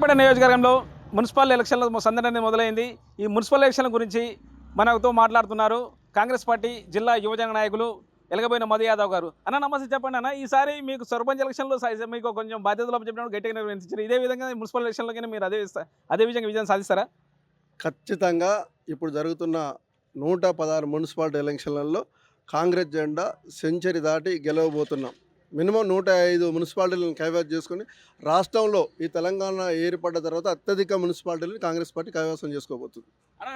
సూర్యాపేట నియోజకవర్గంలో మున్సిపల్ ఎలక్షన్ల సందడి మొదలైంది. ఈ మున్సిపల్ ఎలక్షన్ల గురించి మనతో మాట్లాడుతున్నారు కాంగ్రెస్ పార్టీ జిల్లా యువజన నాయకులు ఎలగబోయిన మధు యాదవ్ గారు. అన్న నమస్తే, చెప్పండి అన్న. ఈసారి మీకు సర్పంచ్ ఎలక్షన్లో మీకు కొంచెం బాధ్యతలు చెప్పినప్పుడు గట్టిగా నిర్వహించారు. ఇదే విధంగా మున్సిపల్ ఎలక్షన్లకైనా మీరు అదే విధంగా విజయం సాధిస్తారా? ఖచ్చితంగా ఇప్పుడు జరుగుతున్న 116 మున్సిపాలిటీ ఎలక్షన్లలో కాంగ్రెస్ జెండా సెంచరీ దాటి గెలవబోతున్నాం. మినిమం 105 మున్సిపాలిటీలను కైవసం చేసుకుని రాష్ట్రంలో ఈ తెలంగాణ ఏర్పడ్డ తర్వాత అత్యధిక మున్సిపాలిటీలను కాంగ్రెస్ పార్టీ కైవసం చేసుకోబోతుంది.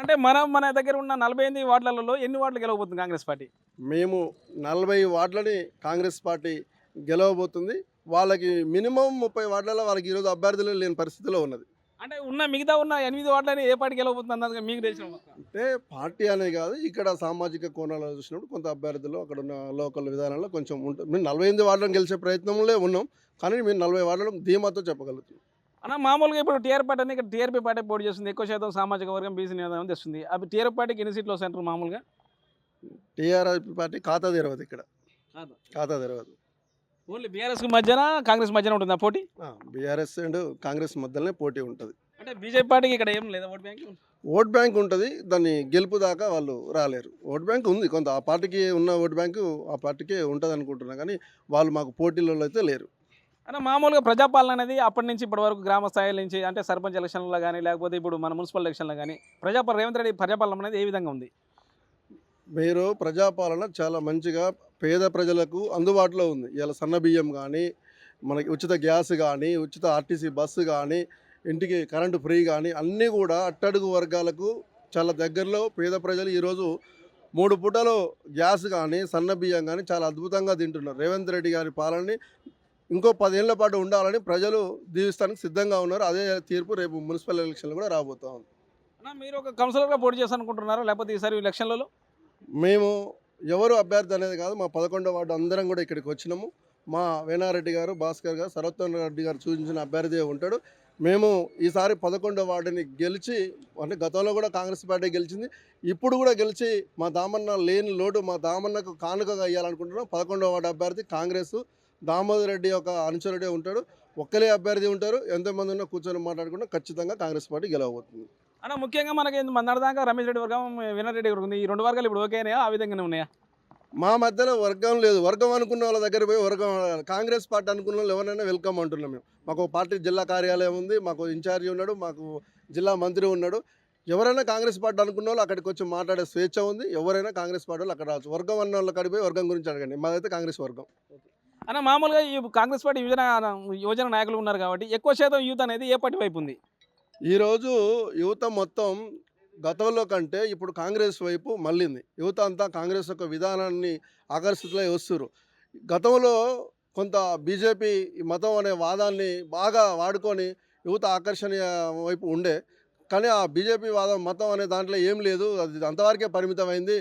అంటే మన దగ్గర ఉన్న 48 వార్డులలో ఎన్ని వార్డులు గెలవబోతుంది కాంగ్రెస్ పార్టీ? మేము 40 వార్డులని కాంగ్రెస్ పార్టీ గెలవబోతుంది. వాళ్ళకి మినిమం 30 వార్డులలో వాళ్ళకి ఈరోజు అభ్యర్థులు లేని పరిస్థితిలో ఉన్నది. అంటే మిగతా ఉన్న 8 వార్డులని ఏ పార్టీకి గెలవబోతుంది అన్నది మీకు తెలిసిన? అంటే పార్టీ అనే కాదు, ఇక్కడ సామాజిక కోణాలు చూసినప్పుడు కొంత అభ్యర్థులు అక్కడ ఉన్న లోకల్ విధానంలో కొంచెం ఉంటుంది. మేము 48 వార్డులను గెలిచే ప్రయత్నంలో ఉన్నాం, కానీ మేము 40 వార్డులను ధీమాతో చెప్పగలుగుతాం. అన్న మామూలుగా ఇప్పుడు టీఆర్ పార్టీ అనేది ఇక్కడ టీఆర్పీ పార్టీ పోటీ చేస్తుంది, ఎక్కువ శాతం సామాజిక వర్గం బీసీ నినాదం తెస్తుంది. అవి టీఆర్ పార్టీకి ఎన్ని సీట్లు వస్తాయంటారు మామూలుగా? టీఆర్ఎస్ పార్టీ ఖాతా తెరవదు, ఇక్కడ ఖాతా తెరవదు. ఓన్లీ బీఆర్ఎస్కి మధ్యన కాంగ్రెస్ మధ్యన ఉంటుంది ఆ పోటీ? బీఆర్ఎస్ అండ్ కాంగ్రెస్ మధ్యలోనే పోటీ ఉంటుంది. అంటే బీజేపీ పార్టీకి ఇక్కడ ఏం లేదా ఓట్ బ్యాంక్? ఓట్ బ్యాంక్ ఉంటుంది, దాన్ని గెలుపు దాకా వాళ్ళు రాలేరు. ఓట్ బ్యాంక్ ఉంది కొంత, ఆ పార్టీకి ఉన్న ఓట్ బ్యాంకు ఆ పార్టీకే ఉంటుంది అనుకుంటున్నా, కానీ వాళ్ళు మాకు పోటీలలో అయితే లేరు. అంటే మామూలుగా ప్రజాపాలన అనేది అప్పటి నుంచి ఇప్పటి వరకు గ్రామ స్థాయి నుంచి, అంటే సర్పంచ్ ఎలక్షన్లో కానీ లేకపోతే ఇప్పుడు మన మున్సిపల్ ఎలక్షన్లో కానీ రేవంత్ రెడ్డి ప్రజాపాలన అనేది ఏ విధంగా ఉంది? మీరు ప్రజాపాలన చాలా మంచిగా పేద ప్రజలకు అందుబాటులో ఉంది. ఇలా సన్న బియ్యం కానీ, మనకి ఉచిత గ్యాస్ కానీ, ఉచిత ఆర్టీసీ బస్సు కానీ, ఇంటికి కరెంటు ఫ్రీ కానీ అన్నీ కూడా అట్టడుగు వర్గాలకు చాలా దగ్గరలో పేద ప్రజలు ఈరోజు 3 పూటలు గ్యాస్ కానీ సన్న బియ్యం కానీ చాలా అద్భుతంగా తింటున్నారు. రేవంత్ రెడ్డి గారి పాలనని ఇంకో 10 ఏళ్ల పాటు ఉండాలని ప్రజలు దీవిస్తానికి సిద్ధంగా ఉన్నారు. అదే తీర్పు రేపు మున్సిపల్ ఎలక్షన్లు కూడా రాబోతా ఉంది. మీరు ఒక కౌన్సిలర్గా పోటీ చేస్తారనుకుంటున్నారా లేకపోతే ఈసారి ఎలక్షన్లలో? మేము ఎవరు అభ్యర్థి అనేది కాదు, మా 11వ వార్డు అందరం కూడా ఇక్కడికి వచ్చినాము. మా వేనారెడ్డి గారు, భాస్కర్ గారు, సర్వోత్తమ రెడ్డి గారు సూచించిన అభ్యర్థి ఉంటాడు. మేము ఈసారి 11వ వార్డుని గెలిచి, అంటే గతంలో కూడా కాంగ్రెస్ పార్టీ గెలిచింది, ఇప్పుడు కూడా గెలిచి మా దామన్న లేని లోటు మా దామన్నకు కానుకగా అయ్యాలనుకుంటున్నాం. 11వ వార్డు అభ్యర్థి కాంగ్రెస్ దామోదర్ రెడ్డి ఒక అనుచరుడే ఉంటాడు. ఒక్కలే అభ్యర్థి ఉంటారు. ఎంతమంది ఉన్నా కూర్చొని మాట్లాడుకుంటే ఖచ్చితంగా కాంగ్రెస్ పార్టీ గెలవబోతుంది. అన్న ముఖ్యంగా మనకి మొన్నటిదాకా రమేష్ రెడ్డి వర్గం, వినర్ రెడ్డి వర్గం ఉంది. ఈ 2 వర్గాలు ఇప్పుడు ఓకేనాయా, ఆ విధంగానే ఉన్నాయా? మా మధ్యలో వర్గం లేదు. వర్గం అనుకున్న వాళ్ళ దగ్గర పోయి వర్గం, కాంగ్రెస్ పార్టీ అనుకున్న వాళ్ళు ఎవరైనా వెల్కమ్ అంటున్నాం మేము. మాకు పార్టీ జిల్లా కార్యాలయం ఉంది, మాకు ఇన్ఛార్జి ఉన్నాడు, మాకు జిల్లా మంత్రి ఉన్నాడు. ఎవరైనా కాంగ్రెస్ పార్టీ అనుకున్న వాళ్ళు అక్కడికి వచ్చి మాట్లాడే స్వేచ్ఛ ఉంది. ఎవరైనా కాంగ్రెస్ పార్టీ వాళ్ళు అక్కడ రావచ్చు. వర్గం అన్న వాళ్ళు అక్కడికి పోయి వర్గం గురించి అడగండి. మాదైతే కాంగ్రెస్ వర్గం. అన్న మామూలుగా ఈ కాంగ్రెస్ పార్టీ యువజన నాయకులు ఉన్నారు కాబట్టి ఎక్కువ శాతం యూత్ అనేది ఏ పార్టీ వైపు ఉంది? ఈరోజు యువత మొత్తం గతంలో కంటే ఇప్పుడు కాంగ్రెస్ వైపు మళ్ళింది. యువత అంతా కాంగ్రెస్ యొక్క విధానాన్ని ఆకర్షితులై వస్తున్నారు. గతంలో కొంత బీజేపీ మతం అనే వాదాన్ని బాగా వాడుకొని యువత ఆకర్షణీయ వైపు ఉండే, కానీ ఆ బీజేపీ వాదం మతం అనే దాంట్లో ఏం లేదు, అది అంతవరకే పరిమితమైంది.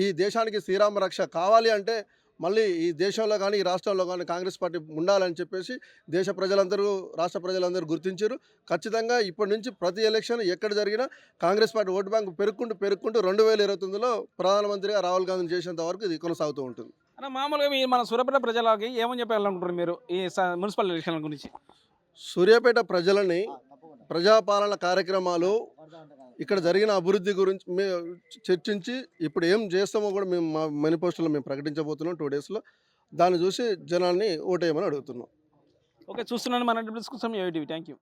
ఈ దేశానికి శ్రీరామ రక్ష కావాలి అంటే మళ్ళీ ఈ దేశంలో కానీ ఈ రాష్ట్రంలో కానీ కాంగ్రెస్ పార్టీ ఉండాలని చెప్పేసి దేశ ప్రజలందరూ, రాష్ట్ర ప్రజలందరూ గుర్తించారు. ఖచ్చితంగా ఇప్పటి నుంచి ప్రతి ఎలక్షన్ ఎక్కడ జరిగినా కాంగ్రెస్ పార్టీ ఓటు బ్యాంకు పెరుక్కుంటూ 2029లో ప్రధానమంత్రిగా రాహుల్ గాంధీని చేసేంత వరకు ఇది కొనసాగుతూ ఉంటుంది. అన్న మామూలుగా మన సూర్యాపేట ప్రజలకి ఏమని చెప్పాలనుకుంటారు మీరు ఈ మున్సిపల్ ఎలక్షన్ల గురించి? సూర్యాపేట ప్రజలని ప్రజాపాలన కార్యక్రమాలు, ఇక్కడ జరిగిన అభివృద్ధి గురించి మేము చర్చించి ఇప్పుడు ఏం చేస్తామో కూడా మేము మా మేనిఫెస్టోలో మేము ప్రకటించబోతున్నాం 2 డేస్లో. దాన్ని చూసి జనాన్ని ఓటేయమని అడుగుతున్నాం. ఓకే, చూస్తున్నాను మన డిస్కషన్ థ్యాంక్ యూ.